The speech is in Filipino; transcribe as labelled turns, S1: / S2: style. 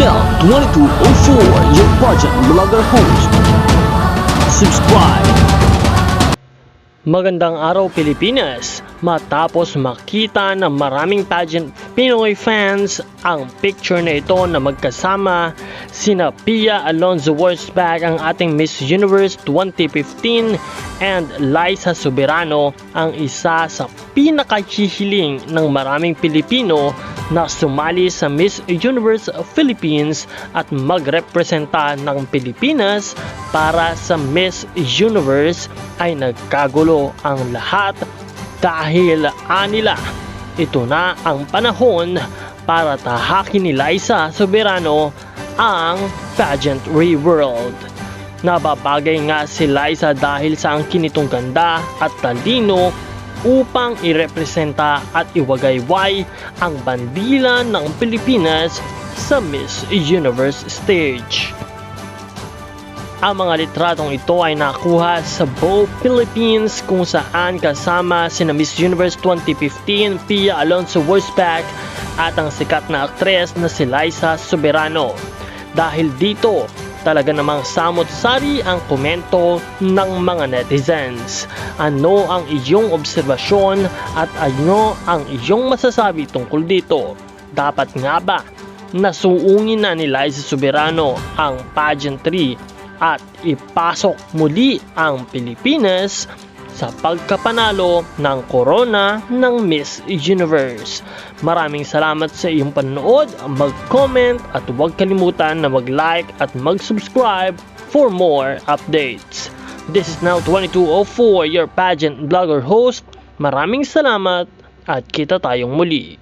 S1: now 2204, your pageant vlogger host. Subscribe.
S2: Magandang araw Pilipinas! Matapos makita ng maraming pageant Pinoy fans ang picture na ito na magkasama sina Pia Alonso-Wurzbach, ang ating Miss Universe 2015, and Liza Soberano, ang isa sa pinakahihiling ng maraming Pilipino na sumali sa Miss Universe Philippines at magrepresenta ng Pilipinas para sa Miss Universe, ay nagkagulo ang lahat dahil anila ito na ang panahon para tahakin ni Liza Soberano ang pageantry world. Nababagay nga si Liza dahil sa angkin nitong ganda at talino upang irepresenta at iwagayway ang bandila ng Pilipinas sa Miss Universe stage. Ang mga litratong ito ay nakuha sa Vogue Philippines, kung saan kasama sina Miss Universe 2015 Pia Alonso-Wurzbach at ang sikat na aktres na si Liza Soberano. Dahil dito, talaga namang samot-sari ang komento ng mga netizens. Ano ang iyong obserbasyon at ano ang iyong masasabi tungkol dito? Dapat nga ba nasuungin na ni Liza Soberano ang pageantry at ipasok muli ang Pilipinas sa pagkapanalo ng corona ng Miss Universe? Maraming salamat sa iyong panonood, mag-comment at huwag kalimutan na mag-like at mag-subscribe for more updates. This is now 2204, your pageant vlogger host. Maraming salamat at kita tayong muli.